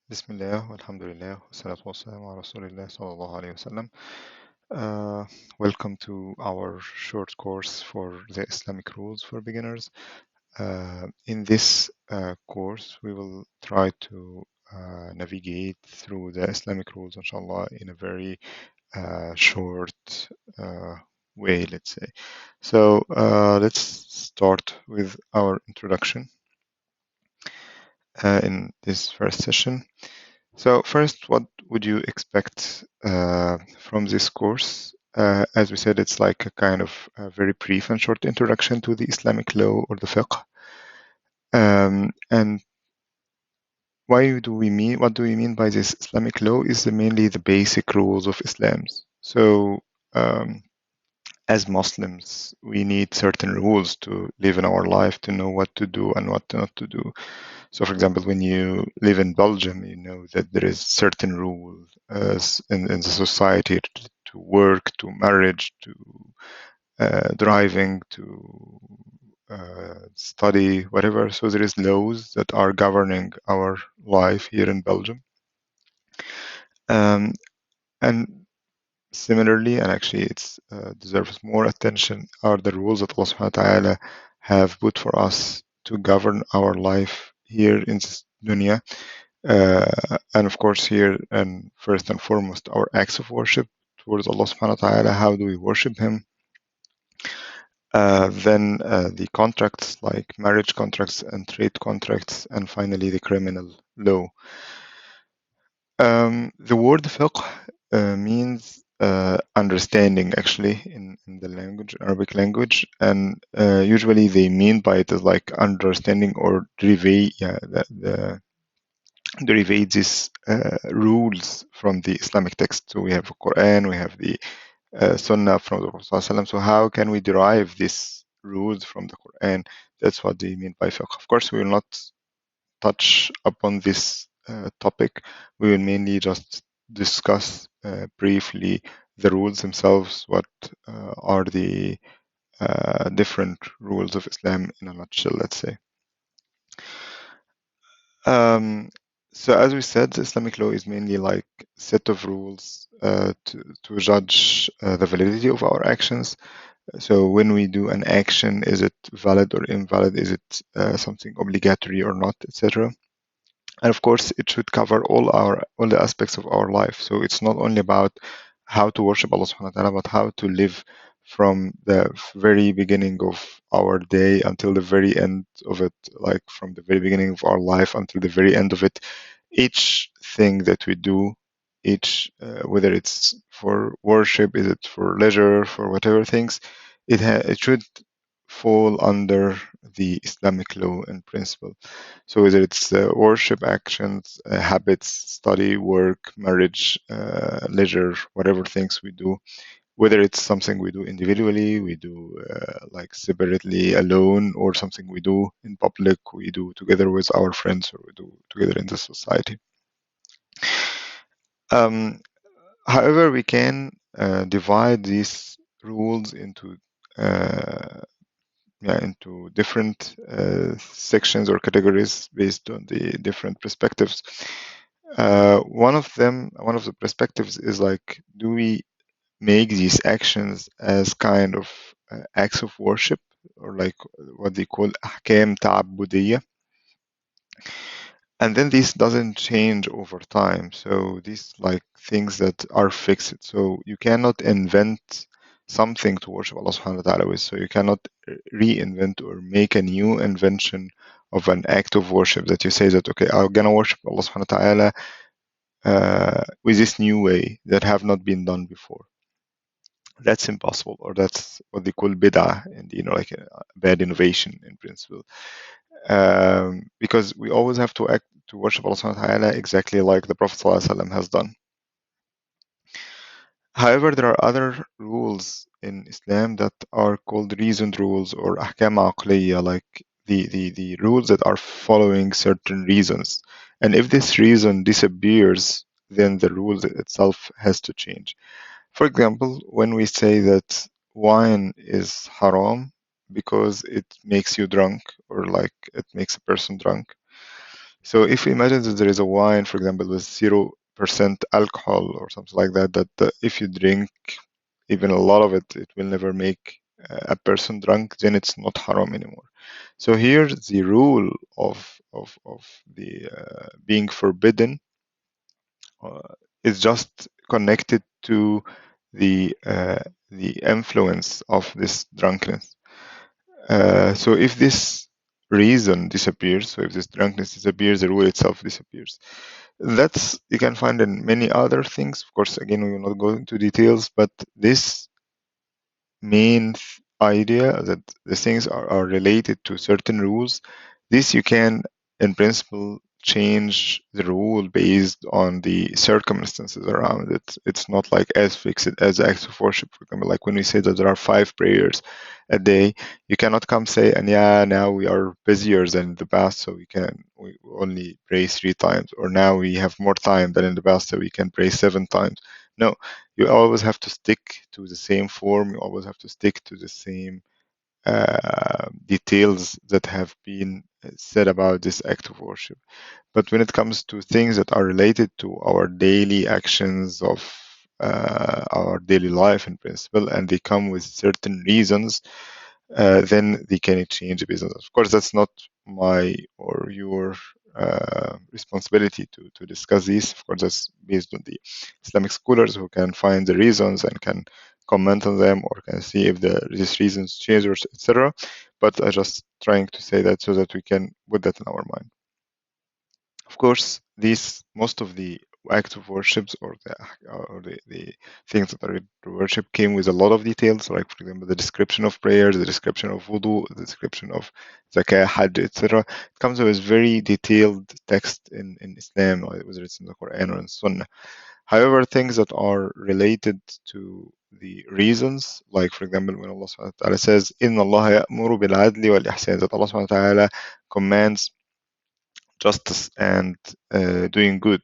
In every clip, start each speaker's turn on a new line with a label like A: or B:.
A: Bismillah, alhamdulillah, wassalatu wassalamu ala rasulillah sallallahu alayhi wasallam. Welcome to our short course for the Islamic rules for beginners. In this course, we will try to navigate through the Islamic rules, inshallah, in a very short uh, way, let's say. So let's start with our introduction in this first session. So first, what would you expect from this course? As we said, it's like a kind of a very brief and short introduction to the Islamic law or the fiqh. And what do we mean by this Islamic law is mainly the basic rules of Islam. So um, as Muslims, we need certain rules to live in our life, to know what to do and what not to do. So, for example, when you live in Belgium, you know that there is certain rules in the society to work, to marriage, to driving, to study, whatever. So there is laws that are governing our life here in Belgium. And similarly, and actually it deserves more attention, are the rules that Allah subhanahu wa ta'ala have put for us to govern our life here in this dunya. And of course here, and first and foremost, our acts of worship towards Allah subhanahu wa ta'ala. How do we worship Him? Then the contracts like marriage contracts and trade contracts, and finally the criminal law. The word fiqh means understanding, actually, in the language, Arabic language, and usually they mean by it is like understanding or derivate these rules from the Islamic text. So we have the Quran, we have the Sunnah from the Prophet ﷺ. So how can we derive these rules from the Quran? That's what they mean by fiqh. Of course, we will not touch upon this topic. We will mainly just discuss briefly the rules themselves. What are the different rules of Islam in a nutshell, let's say. So as we said, the Islamic law is mainly like a set of rules to judge the validity of our actions. So when we do an action, is it valid or invalid? Is it something obligatory or not, etc. And of course, it should cover all the aspects of our life. So it's not only about how to worship Allah subhanahu wa ta'ala, but how to live from the very beginning of our day until the very end of it, like from the very beginning of our life until the very end of it. Each thing that we do, whether it's for worship, is it for leisure, for whatever things, it should fall under the Islamic law and principle. So whether it's worship actions, habits, study, work, marriage, leisure, whatever things we do, whether it's something we do individually, we do like separately, alone, or something we do in public, we do together with our friends, or we do together in the society. However, we can divide these rules into different sections or categories based on the different perspectives. One of the perspectives is like, do we make these actions as kind of acts of worship, or like what they call ahkam ta'abbudiyya? And then this doesn't change over time. So these like things that are fixed. So you cannot invent something to worship Allah subhanahu wa ta'ala with. So you cannot reinvent or make a new invention of an act of worship that you say that, okay, I'm gonna worship Allah subhanahu wa ta'ala with this new way that have not been done before. That's impossible, or that's what they call bid'ah, and like a bad innovation in principle. Because we always have to act to worship Allah subhanahu wa ta'ala exactly like the Prophet ﷺ has done. However, there are other rules in Islam that are called reasoned rules, or ahkam aqliya, like the rules that are following certain reasons. And if this reason disappears, then the rule itself has to change. For example, when we say that wine is haram because it makes you drunk, or like it makes a person drunk, So if we imagine that there is a wine, for example, with 0% alcohol or something like that, that if you drink even a lot of it, it will never make a person drunk, then it's not haram anymore. So here the rule of the being forbidden is just connected to the influence of this drunkenness. So if this reason disappears, so if this drunkenness disappears, the rule itself disappears. That's you can find in many other things. Of course, again, we will not go into details, but this main idea that the things are related to certain rules, this you can, in principle, change the rule based on the circumstances around it. It's not like as fixed as acts of worship. For example, like when we say that there are 5 prayers a day, you cannot come say, and yeah, now we are busier than in the past, so we only pray 3 times, or now we have more time than in the past, so we can pray 7 times. No, you always have to stick to the same form. You always have to stick to the same details that have been said about this act of worship. But when it comes to things that are related to our daily actions of our daily life in principle, and they come with certain reasons, then they can change the business. Of course, that's not my or your responsibility to discuss these. Of course, that's based on the Islamic scholars who can find the reasons and can comment on them or can see if these reasons change or etc. But I just trying to say that so that we can put that in our mind. Of course, these most of the acts of worships or the things that are related to worship came with a lot of details, like for example the description of prayers, the description of wudu, the description of zakah, hajj, etc. It comes with very detailed text in Islam, whether it's in the Quran or in Sunnah. However, things that are related to the reasons, like for example when Allah subhanahu wa ta'ala says, "Inna Allah ya'muru bil adli wal ihsan," that Allah subhanahu wa ta'ala commands justice and doing good.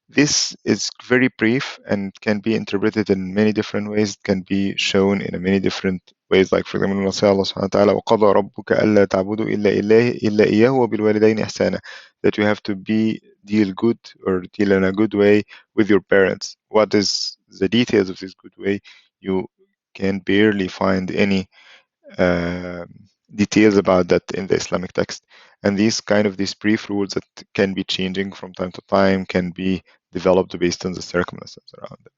A: This is very brief and can be interpreted in many different ways. It can be shown in many different ways. Like for example, when Allah subhanahu wa ta'ala وَقَضَى رَبُّكَ أَلَّا تَعْبُدُوا إِلَّا إِيَّاهُ وَبِالْوَالِدَيْنِ إِحْسَانًا, that you have to deal good or deal in a good way with your parents. What is the details of this good way? You can barely find any uh, details about that in the Islamic text. And these brief rules that can be changing from time to time can be developed based on the circumstances around it.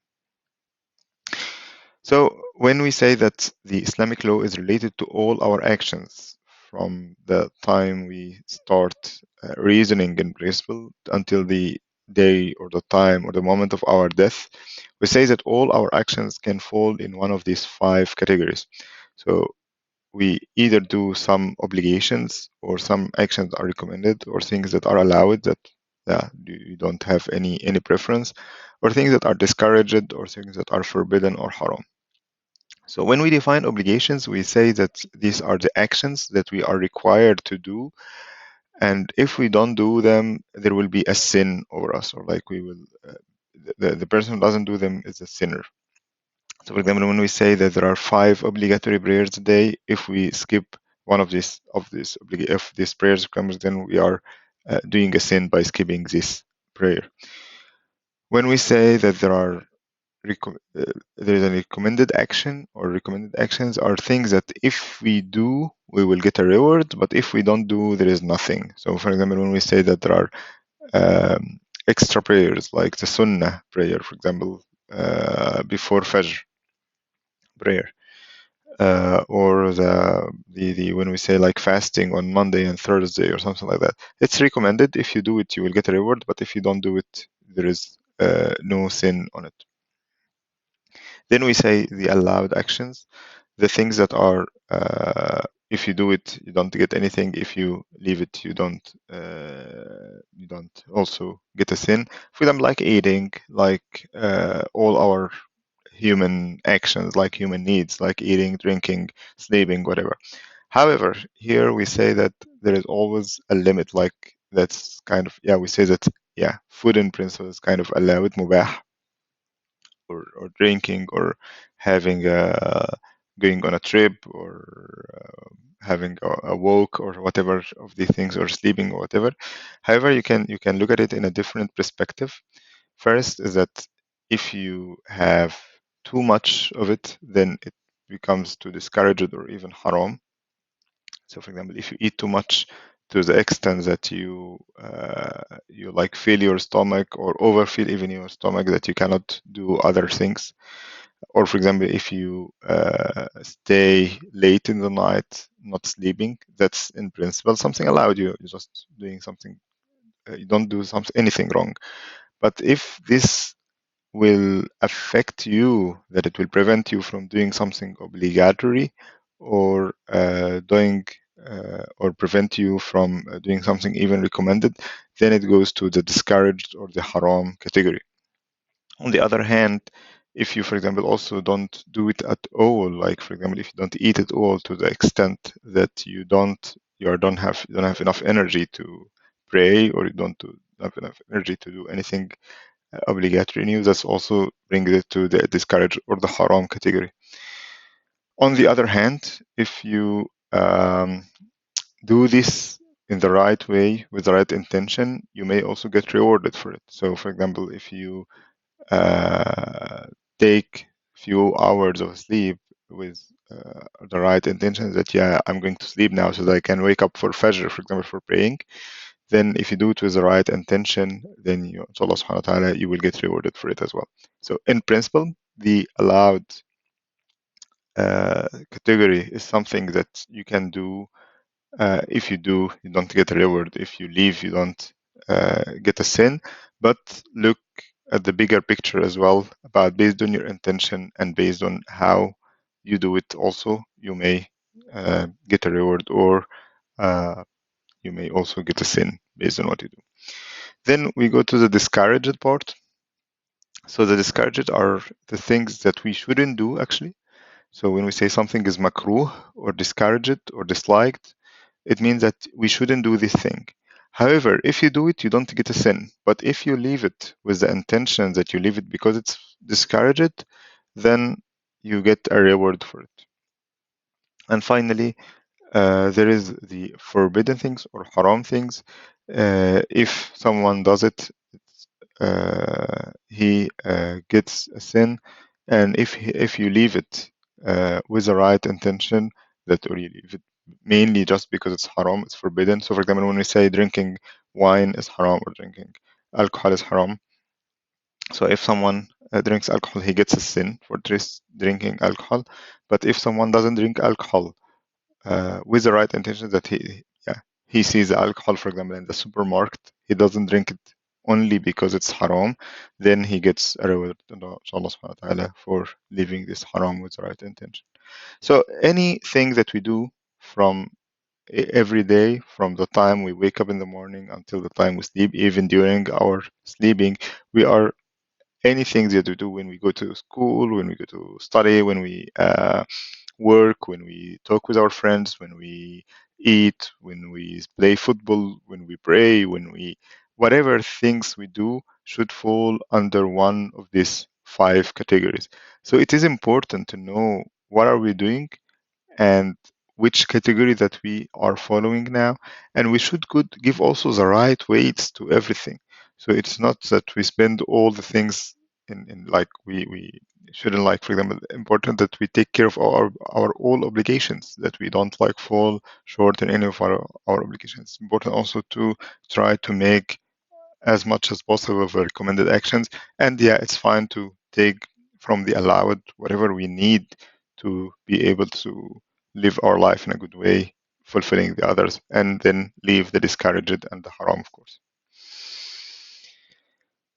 A: So when we say that the Islamic law is related to all our actions from the time we start reasoning in principle until the day or the time or the moment of our death, we say that all our actions can fall in one of these 5 categories. So we either do some obligations or some actions are recommended or things that are allowed that you don't have any preference, or things that are discouraged or things that are forbidden or haram. So when we define obligations, we say that these are the actions that we are required to do, and if we don't do them, there will be a sin over us, or like we will the person who doesn't do them is a sinner. So, for example, when we say that there are 5 obligatory prayers a day, if we skip one if these prayers comes, then we are doing a sin by skipping this prayer. When we say that there is a recommended action, or recommended actions are things that if we do, we will get a reward, but if we don't do, there is nothing. So, for example, when we say that there are extra prayers, like the Sunnah prayer, for example, before Fajr prayer, or the when we say like fasting on Monday and Thursday or something like that. It's recommended. If you do it, you will get a reward, but if you don't do it, there is no sin on it. Then we say the allowed actions, the things that are if you do it, you don't get anything. If you leave it, you don't also get a sin. For them, like eating, like all our human actions, like human needs, like eating, drinking, sleeping, whatever. However, here we say that there is always a limit, like that's kind of, we say that, food in principle is kind of allowed, mubah, or drinking, or having going on a trip or having a walk or whatever of these things, or sleeping or whatever. However, you can look at it in a different perspective. First is that if you have too much of it, then it becomes to discourage it or even haram. So, for example, if you eat too much to the extent that you like fill your stomach or overfill even your stomach, that you cannot do other things, or for example, if you stay late in the night not sleeping, that's in principle something allowed. You're just doing something. You don't do something anything wrong. But if this will affect you, that it will prevent you from doing something obligatory, or doing or prevent you from doing something even recommended, then it goes to the discouraged or the haram category. On the other hand, if you, for example, also don't do it at all, like for example, if you don't eat at all to the extent that you don't have enough energy to pray, or you don't have enough energy to do anything obligatory in you, that's also brings it to the discouraged or the haram category. On the other hand, if you do this in the right way with the right intention, you may also get rewarded for it. So, for example, if you take few hours of sleep with the right intention, that yeah, I'm going to sleep now so that I can wake up for Fajr, for example, for praying, then if you do it with the right intention, then you, Allah subhanahu wa ta'ala, you will get rewarded for it as well. So in principle, the allowed category is something that you can do. If you do, you don't get a reward. If you leave, you don't get a sin. But look at the bigger picture as well, about based on your intention and based on how you do it also, you may get a reward, or you may also get a sin based on what you do. Then we go to the discouraged part. So the discouraged are the things that we shouldn't do actually. So when we say something is makruh or discouraged or disliked, it means that we shouldn't do this thing. However, if you do it, you don't get a sin. But if you leave it with the intention that you leave it because it's discouraged, then you get a reward for it. And finally, there is the forbidden things or haram things. If someone does it, he gets a sin, and if you leave it with the right intention, that or you leave it mainly just because it's haram, it's forbidden. So, for example, when we say drinking wine is haram or drinking alcohol is haram, so if someone drinks alcohol, he gets a sin for drinking alcohol. But if someone doesn't drink alcohol with the right intention, that he sees alcohol, for example, in the supermarket, he doesn't drink it only because it's haram, then he gets a reward from Allah subhanahu wa ta'ala for leaving this haram with the right intention. So anything that we do from every day, from the time we wake up in the morning until the time we sleep, even during our sleeping, we are anything that we do when we go to school, when we go to study, when we work, when we talk with our friends, when we eat, when we play football, when we pray, whatever things we do should fall under one of these five categories. So it is important to know what are we doing and which category that we are following now, and we should give also the right weights to everything. So it's not that we spend all the things in like we shouldn't, like for example, important that we take care of our all obligations, that we don't like fall short in any of our obligations. It's important also to try to make as much as possible of the recommended actions. And yeah, it's fine to take from the allowed whatever we need to be able to live our life in a good way, fulfilling the others, and then leave the discouraged and the haram, of course.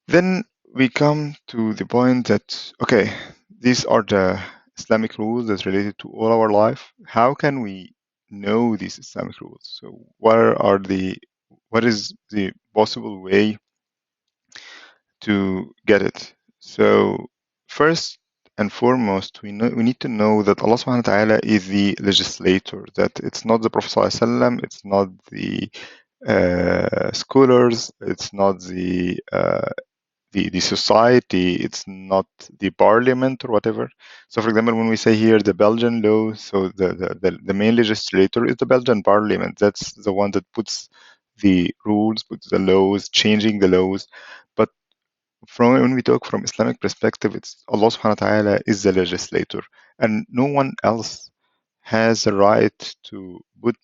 A: Then we come to the point that, okay, these are the Islamic rules that's related to all our life. How can we know these Islamic rules? So what is the possible way to get it? So first and foremost, we need to know that Allah subhanahu wa ta'ala is the legislator, that it's not the Prophet sallallahu alaihi wasallam, it's not the scholars, it's not the the society, it's not the parliament or whatever. So, for example, when we say here the Belgian law, so the main legislator is the Belgian parliament. That's the one that puts the rules, puts the laws, changing the laws. But from when we talk from Islamic perspective, it's Allah subhanahu wa ta'ala is the legislator, and no one else has the right to put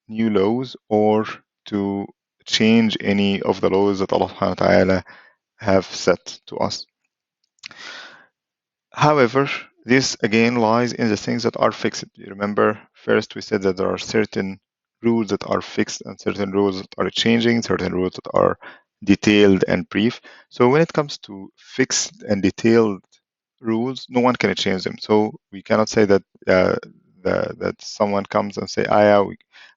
A: new laws or to change any of the laws that Allah subhanahu wa ta'ala have set to us. However, this again lies in the things that are fixed. You remember, first we said that there are certain rules that are fixed and certain rules that are changing, certain rules that are detailed and brief. So when it comes to fixed and detailed rules, no one can change them. So we cannot say that that someone comes and say, yeah,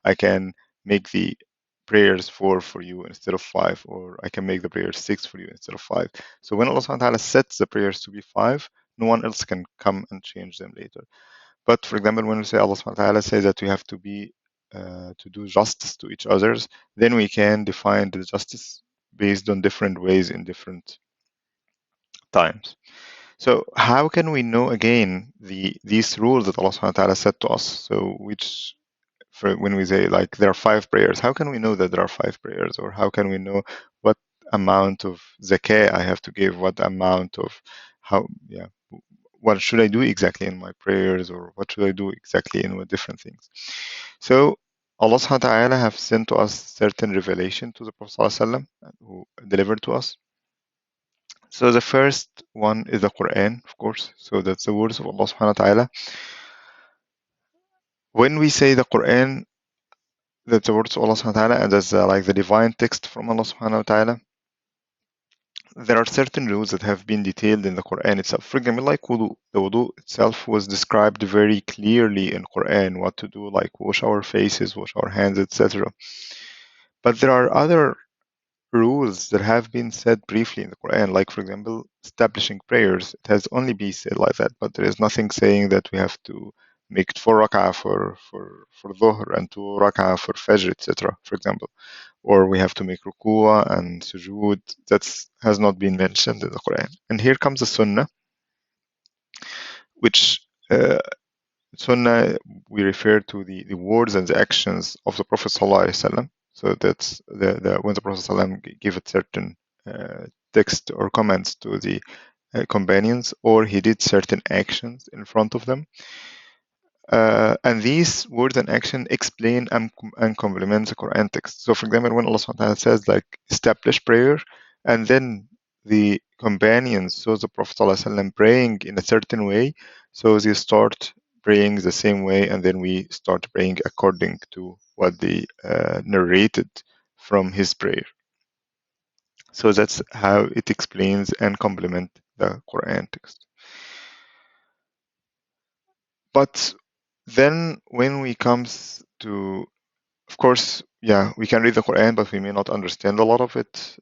A: I can make the prayers four for you instead of five, or I can make the prayers six for you instead of five. So when Allah subhanahu wa ta'ala sets the prayers to be five, no one else can come and change them later. But for example, when we say Allah subhanahu wa ta'ala says that we have to be to do justice to each others, then we can define the justice based on different ways in different times. So how can we know again these rules that Allah subhanahu wa ta'ala set to us? So which for when we say like there are five prayers, how can we know that there are five prayers? Or how can we know what amount of zakah I have to give, what amount of how what should I do exactly in my prayers, or what should I do exactly in what different things? So Allah subhanahu wa ta'ala have sent to us certain revelation to the Prophet ﷺ, who delivered to us. So the first one is the Quran, of course. So that's the words of Allah subhanahu wa ta'ala. When we say the Quran, that's the words of Allah subhanahu wa ta'ala, and that's like the divine text from Allah subhanahu wa ta'ala. There are certain rules that have been detailed in the Quran itself. For example, like wudu. The wudu itself was described very clearly in Quran, what to do, like wash our faces, wash our hands, etc. But there are other rules that have been said briefly in the Quran, like for example, establishing prayers. It has only been said like that, but there is nothing saying that we have to make it 4 rak'ah for dhuhr and 2 rak'ah for fajr, etc. For example, or we have to make ruku'ah and sujood. That has not been mentioned in the Quran. And here comes the Sunnah, which Sunnah we refer to the words and the actions of the Prophet sallallahu alaihi wasallam. So that's the when the Prophet ﷺ gave a certain text or comments to the companions, or he did certain actions in front of them. And these words and action explain and complement the Quran text. So, for example, when Allah subhanahu wa ta'ala says, like, establish prayer, and then the companions saw the Prophet ﷺ praying in a certain way, so they start praying the same way, and then we start praying according to what they narrated from his prayer. So that's how it explains and complement the Quran text. But then when we comes to, of course, yeah, we can read the Quran, but we may not understand a lot of it.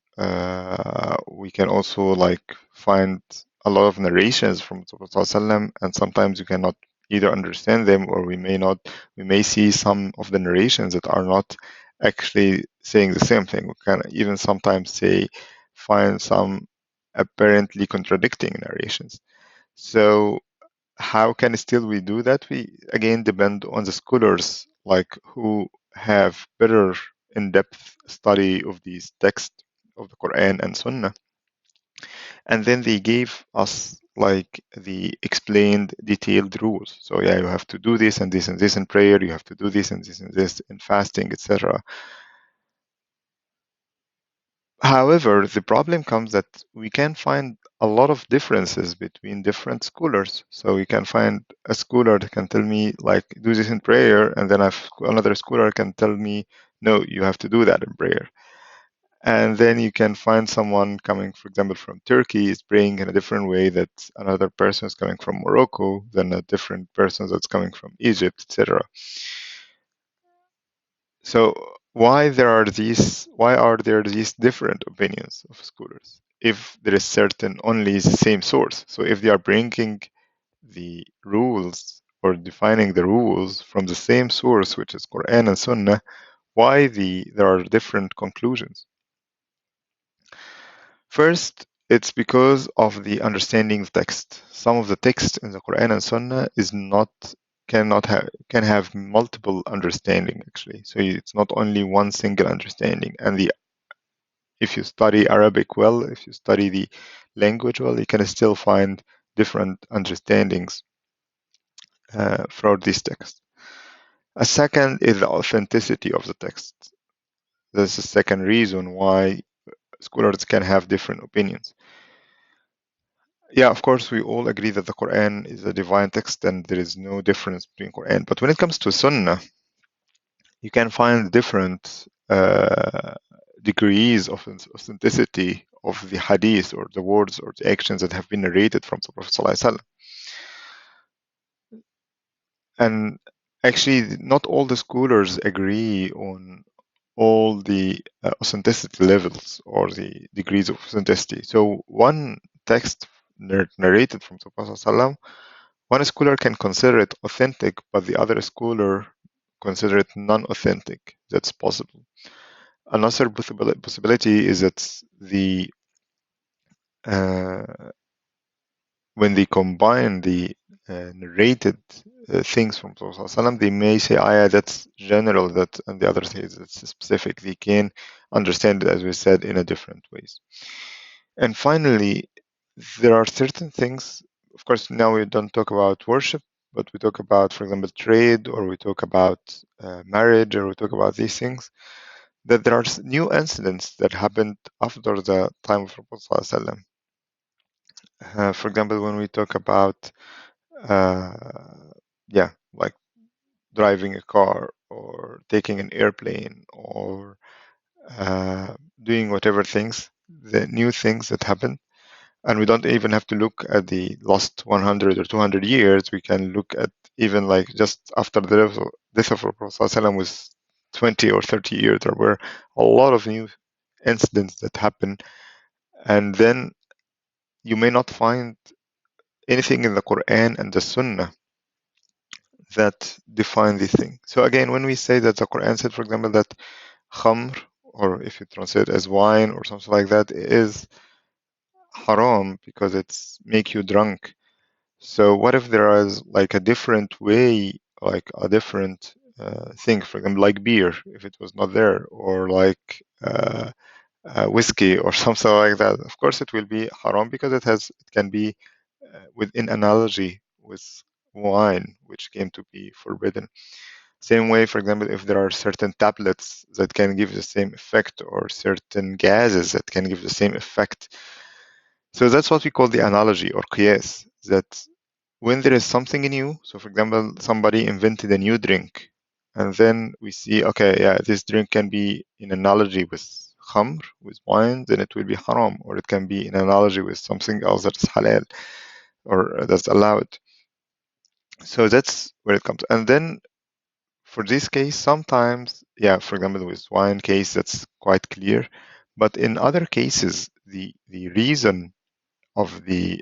A: We can also like find a lot of narrations from the Prophet ﷺ, and sometimes you cannot either understand them, or we may see some of the narrations that are not actually saying the same thing. We can even sometimes find some apparently contradicting narrations. So how can still we do that? We again depend on the scholars, like who have better in-depth study of these texts of the Quran and Sunnah, and then they gave us like the explained detailed rules. So yeah, you have to do this and this and this in prayer, you have to do this and this and this in fasting, etc. However, the problem comes that we can find a lot of differences between different scholars. So we can find a scholar that can tell me, like, do this in prayer, and then another scholar can tell me, no, you have to do that in prayer. And then you can find someone coming, for example, from Turkey is praying in a different way that another person is coming from Morocco, than a different person that's coming from Egypt, etc. So why are there these different opinions of scholars if there is certain only the same source? So if they are bringing the rules or defining the rules from the same source, which is Quran and Sunnah, why there are different conclusions? First, It's because of the understanding of text. Some of the text in the Quran and Sunnah is not can have multiple understanding actually. So it's not only one single understanding. And if you study Arabic well, if you study the language well, you can still find different understandings throughout this text. A second is the authenticity of the text. That's the second reason why scholars can have different opinions. Yeah, of course, we all agree that the Quran is a divine text and there is no difference between Quran. But when it comes to Sunnah, you can find different degrees of authenticity of the hadith or the words or the actions that have been narrated from the Prophet ﷺ. And actually, not all the scholars agree on all the authenticity levels or the degrees of authenticity. So one text narrated from the Prophet ﷺ, one scholar can consider it authentic, but the other scholar consider it non-authentic. That's possible. Another possibility is that the uh, when they combine the narrated things from Prophet ﷺ, they may say, "Ah, yeah, that's general," that, and the other says that's specific. They can understand it, as we said, in a different ways. And finally, there are certain things. Of course, now we don't talk about worship, but we talk about, for example, trade, or we talk about marriage, or we talk about these things. That there are new incidents that happened after the time of Prophet ﷺ. For example, when we talk about uh, yeah, like driving a car or taking an airplane or doing whatever things, the new things that happen. And we don't even have to look at the last 100 or 200 years. We can look at even like just after the death of Prophet ﷺ was 20 or 30 years. There were a lot of new incidents that happen. And then you may not find anything in the Quran and the Sunnah that define this thing. So again, when we say that the Quran said, for example, that khamr, or if you translate it as wine or something like that, is haram because it's make you drunk. So what if there is like a different way, like a different thing, for example, like beer, if it was not there, or like whiskey or something like that? Of course, it will be haram because it can be within analogy with wine, which came to be forbidden. Same way, for example, if there are certain tablets that can give the same effect or certain gases that can give the same effect. So that's what we call the analogy or qiyas, that when there is something new, so for example, somebody invented a new drink, and then we see, okay, yeah, this drink can be in analogy with khamr, with wine, then it will be haram, or it can be in analogy with something else that is halal or that's allowed. So that's where it comes. And then for this case, sometimes, yeah, for example, with wine case, that's quite clear. But in other cases, the reason of the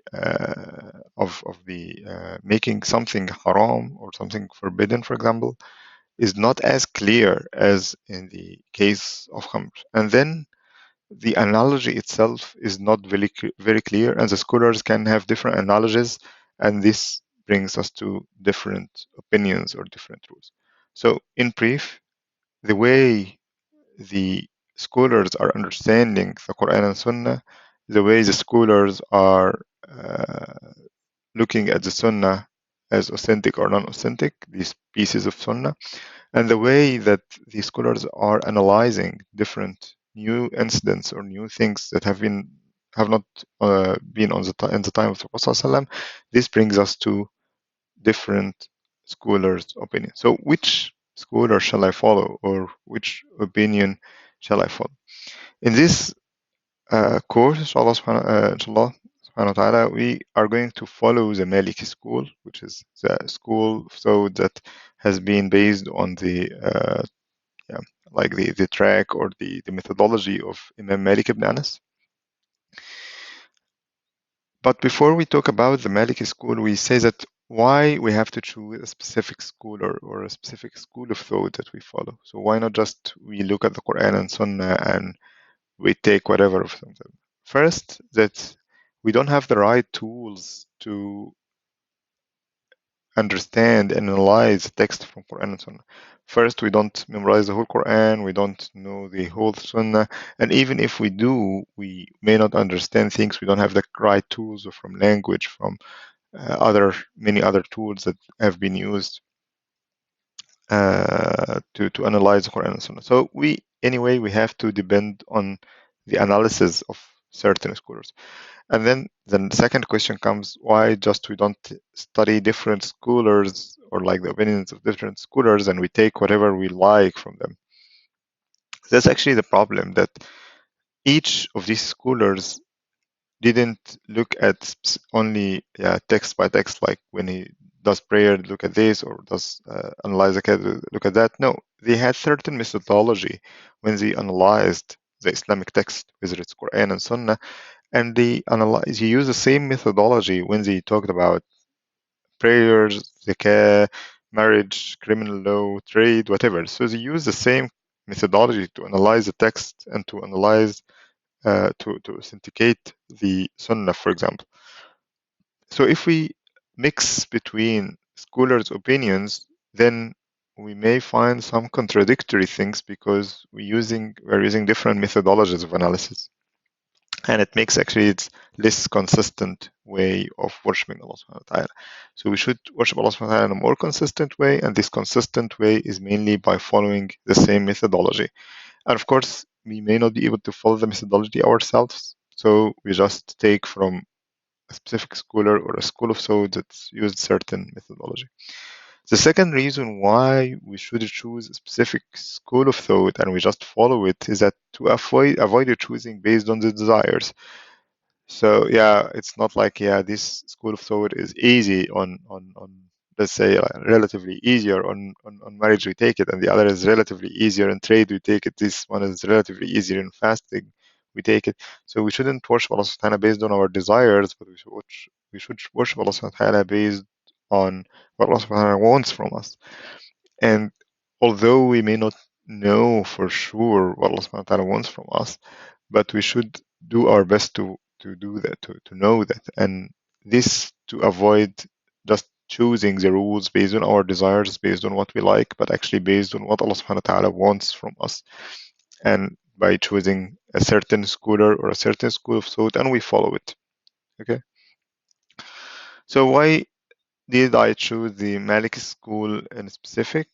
A: making something haram or something forbidden, for example, is not as clear as in the case of khamr. And then the analogy itself is not very clear, and the scholars can have different analogies, and this brings us to different opinions or different rules. So, in brief, the way the scholars are understanding the Quran and Sunnah, the way the scholars are looking at the Sunnah as authentic or non-authentic, these pieces of Sunnah, and the way that the scholars are analyzing different new incidents or new things that have not been in the time of the Prophet ﷺ, this brings us to different scholars' opinion. So, which scholar shall I follow, or which opinion shall I follow? In this course, inshallah subhanahu wa ta'ala, we are going to follow the Maliki school, which is the school so that has been based on the yeah, like the track or the methodology of Imam Malik ibn Anas. But before we talk about the Maliki school, we say that why we have to choose a specific school or a specific school of thought that we follow. So why not just we look at the Quran and Sunnah and we take whatever of them First, that we don't have the right tools to understand and analyze the text from Quran and Sunnah. First, we don't memorize the whole Quran, we don't know the whole Sunnah, and even if we do, we may not understand things. We don't have the right tools from language, from many other tools that have been used to analyze the Quran and Sunnah. So we have to depend on the analysis of certain scholars. And then the second question comes, why just we don't study different scholars or like the opinions of different scholars and we take whatever we like from them? That's actually the problem, that each of these scholars didn't look at only text by text, like when he does prayer, look at this, or does analyze a cat, look at that. No, they had certain methodology when they analyzed the Islamic text, whether it's Quran and Sunnah, and he used the same methodology when they talked about prayers, zakah, marriage, criminal law, trade, whatever. So they use the same methodology to analyze the text and to analyze to authenticate the sunnah, for example. So if we mix between scholars' opinions, then we may find some contradictory things because we're using different methodologies of analysis, and it makes actually it's less consistent way of worshiping Allah subhanahu wa ta'ala. So we should worship Allah subhanahu wa ta'ala in a more consistent way, and this consistent way is mainly by following the same methodology. And of course, we may not be able to follow the methodology ourselves, so we just take from a specific scholar or a school of thought that's used certain methodology. The second reason why we should choose a specific school of thought and we just follow it is that to avoid choosing based on the desires. So yeah, it's not like this school of thought is easy on let's say relatively easier on marriage we take it, and the other is relatively easier in trade we take it. This one is relatively easier in fasting we take it. So we shouldn't worship Allah subhanahu wa ta'ala based on our desires, but we should worship Allah subhanahu wa ta'ala based on what Allah subhanahu wa ta'ala wants from us. And although we may not know for sure what Allah subhanahu wa ta'ala wants from us, but we should do our best to do that, to know that. And this to avoid just choosing the rules based on our desires, based on what we like, but actually based on what Allah subhanahu wa ta'ala wants from us. And by choosing a certain scholar or a certain school of thought and we follow it. Okay. So why did I choose the Maliki school in specific?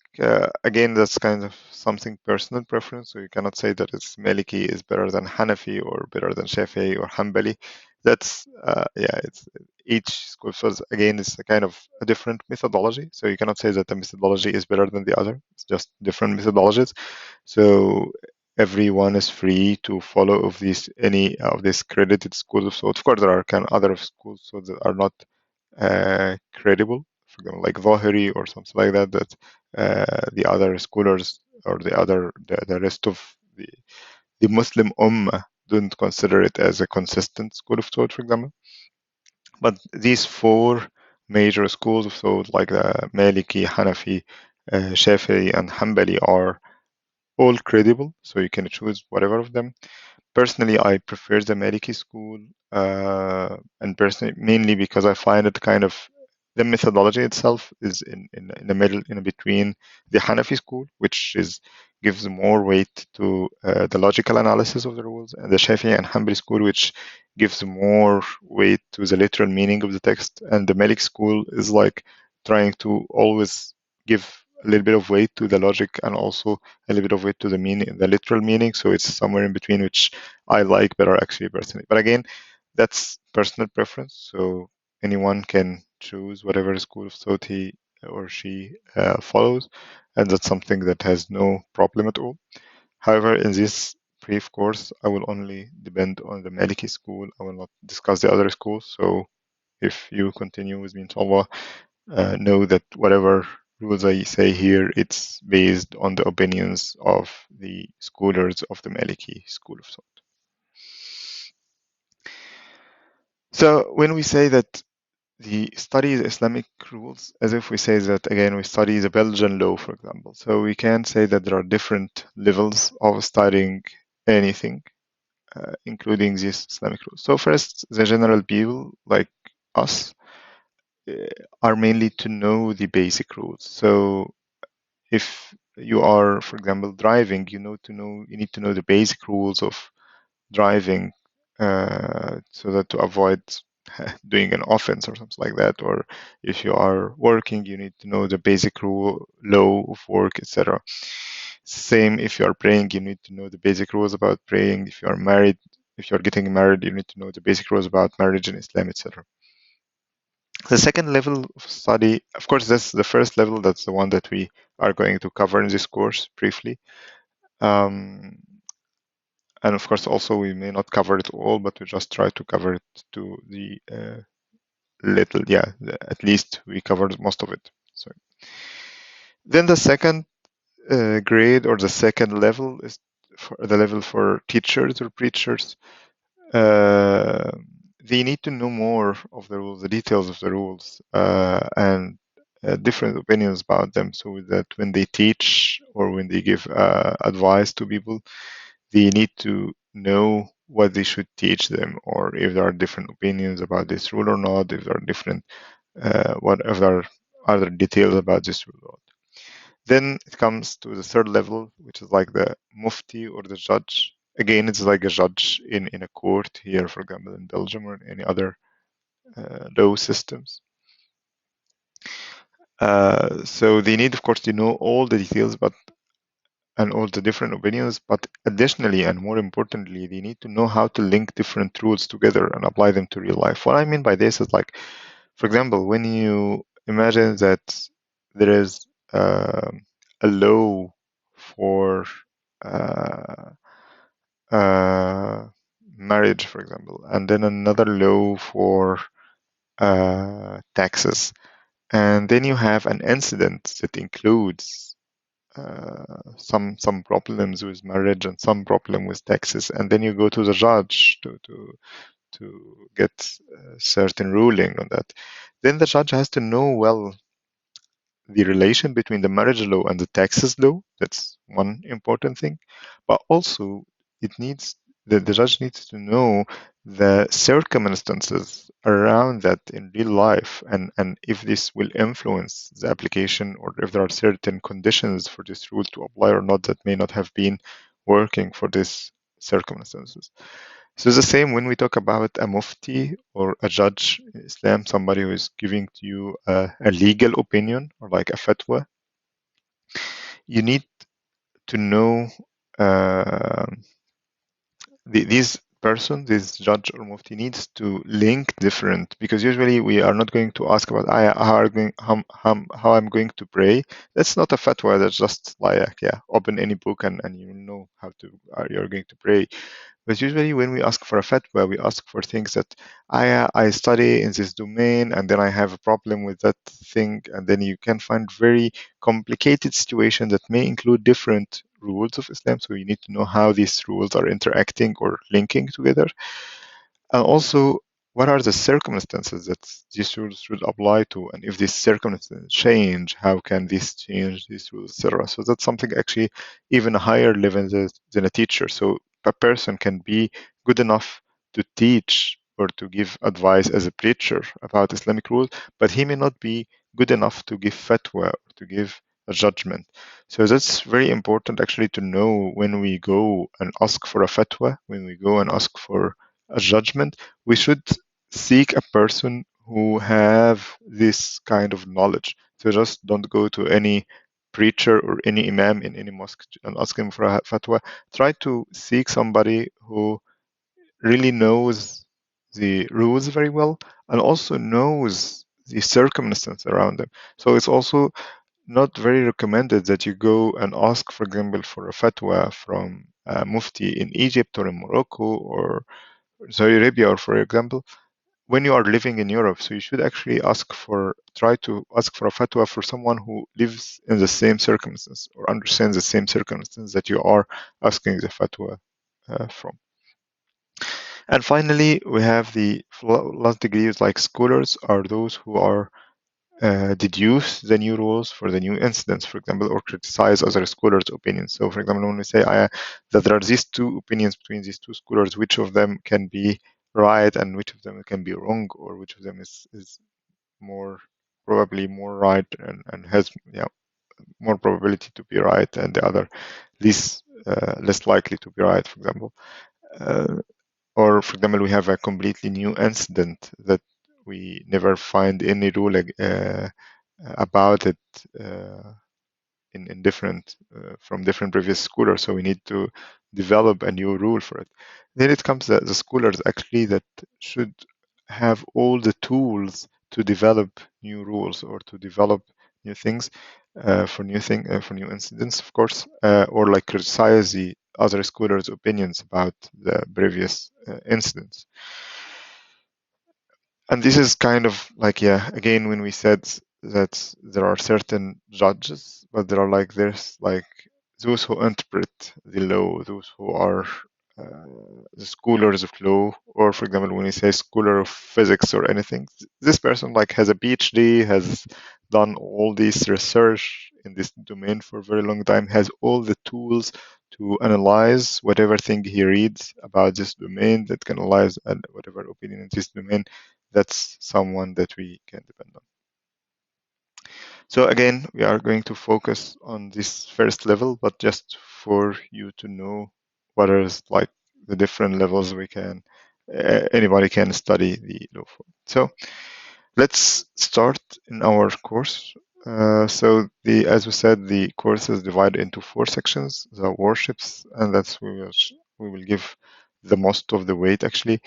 A: Again, that's kind of something personal preference. So you cannot say that it's Maliki is better than Hanafi or better than Shafi'i or Hanbali. That's it's each school. So again, it's a kind of a different methodology. So you cannot say that the methodology is better than the other. It's just different methodologies. So everyone is free to follow any of these credited schools of thought. Of course, there are kind of other schools so that are not credible, for example, like Zahiri or something like that, that the other scholars or the rest of the Muslim Ummah don't consider it as a consistent school of thought, for example. But these four major schools of thought, like the Maliki, Hanafi, Shafi'i, and Hanbali, are all credible, so you can choose whatever of them. Personally, I prefer the Maliki school, and personally, mainly because I find it kind of the methodology itself is in the middle, in between the Hanafi school, which gives more weight to the logical analysis of the rules, and the Shafi'i and Hanbali school, which gives more weight to the literal meaning of the text. And the Maliki school is like trying to always give a little bit of weight to the logic and also a little bit of weight to the meaning, the literal meaning. So it's somewhere in between, which I like better actually personally. But again, that's personal preference. So anyone can choose whatever school of thought he or she follows, and that's something that has no problem at all. However, in this brief course, I will only depend on the Maliki school. I will not discuss the other schools. So if you continue with me, inshallah, know that whatever rules I say here, it's based on the opinions of the scholars of the Maliki school of thought. So when we say that the study the Islamic rules, as if we say that again we study the Belgian law, for example. So we can say that there are different levels of studying anything. including these Islamic rules. So first, the general people like us uh, are mainly to know the basic rules. So if you are, for example, driving, you need to know the basic rules of driving, so that to avoid doing an offense or something like that. Or if you are working, you need to know the basic rule, law of work, etc. Same if you are praying, you need to know the basic rules about praying. If you are married, if you are getting married, you need to know the basic rules about marriage in Islam, etc. The second level of study, of course, that's the first level. That's the one that we are going to cover in this course briefly. Um, and of course, also we may not cover it all, but we just try to cover it to the little, yeah, at least we covered most of it. So then the second grade or the second level is for the level for teachers or preachers. Uh, they need to know more of the rules, the details of the rules, and different opinions about them, so that when they teach or when they give advice to people, they need to know what they should teach them, or if there are different opinions about this rule or not, if there are different, what if there are other details about this rule or not. Then it comes to the third level, which is like the mufti or the judge. Again, it's like a judge in a court here, for example, in Belgium or in any other law systems. So they need, of course, to know all the details, but and all the different opinions. But additionally, and more importantly, they need to know how to link different rules together and apply them to real life. What I mean by this is like, for example, when you imagine that there is a law for uh, uh, marriage, for example, and then another law for taxes, and then you have an incident that includes some problems with marriage and some problem with taxes, and then you go to the judge to get a certain ruling on that. Then the judge has to know well the relation between the marriage law and the taxes law. That's one important thing. But also, it needs the judge needs to know the circumstances around that in real life, and if this will influence the application, or if there are certain conditions for this rule to apply or not that may not have been working for these circumstances. So it's the same when we talk about a mufti or a judge in Islam, somebody who is giving to you a legal opinion or like a fatwa. You need to know uh, these person, this judge or mufti needs to link different, because usually we are not going to ask about how I'm going to pray. That's not a fatwa. That's just like, yeah, open any book and you know how to you're going to pray. But usually, when we ask for a fatwa, we ask for things that I study in this domain, and then I have a problem with that thing, and then you can find very complicated situation that may include different rules of Islam. So you need to know how these rules are interacting or linking together. And also, what are the circumstances that these rules should apply to? And if these circumstances change, how can this change these rules, etc.? So that's something actually even higher level than a teacher. So a person can be good enough to teach or to give advice as a preacher about Islamic rules, but he may not be good enough to give fatwa or to give a judgment. So that's very important actually to know when we go and ask for a fatwa, when we go and ask for a judgment, we should seek a person who have this kind of knowledge. So just don't go to any preacher or any imam in any mosque and ask him for a fatwa. Try to seek somebody who really knows the rules very well and also knows the circumstances around them. So it's also not very recommended that you go and ask, for example, for a fatwa from a mufti in Egypt or in Morocco or Saudi Arabia, or for example, when you are living in Europe. So you should actually try to ask for a fatwa for someone who lives in the same circumstance or understands the same circumstance that you are asking the fatwa from. And finally, we have the last degrees, like scholars are those who are deduce the new rules for the new incidents, for example, or criticize other scholars' opinions. So, for example, when we say that there are these two opinions between these two scholars, which of them can be right and which of them can be wrong, or which of them is more probably more right and has more probability to be right, and the other less likely to be right, for example. Uh, or, for example, we have a completely new incident that we never find any rule about it in different from different previous scholars. So we need to develop a new rule for it. Then it comes the scholars actually that should have all the tools to develop new rules or to develop new things for new incidents, of course, or like criticize the other scholars' opinions about the previous incidents. And this is kind of like, yeah, again, when we said that there are certain judges, but there are like, there's like those who interpret the law, those who are the scholars of law, or for example, when we say scholar of physics or anything, this person like has a PhD, has done all this research in this domain for a very long time, has all the tools to analyze whatever thing he reads about this domain, that can analyze whatever opinion in this domain. That's someone that we can depend on. So again, we are going to focus on this first level, but just for you to know what are like the different levels we can, anybody can study the law for. So let's start in our course. So as we said, the course is divided into 4 sections: the worships, and that's we will give the most of the weight actually.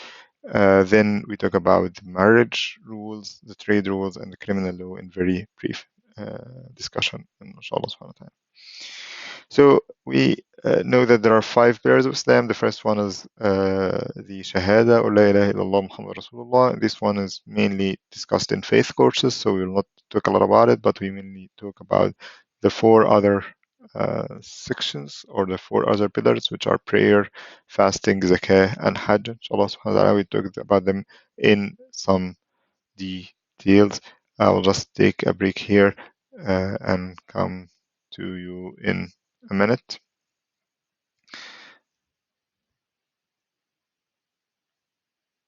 A: Then we talk about the marriage rules, the trade rules, and the criminal law in very brief discussion, inshallah subhanahu wa ta'ala. So we know that there are 5 pillars of Islam. The first one is the Shahada, or La ilaha illallah Muhammad Rasulullah. This one is mainly discussed in faith courses, so we will not talk a lot about it, but we mainly talk about the 4 other sections, or the 4 other pillars, which are prayer, fasting, zakah, and hajj. Inshallah subhanahu wa ta'ala, we talked about them in some details. I will just take a break here and come to you in a minute.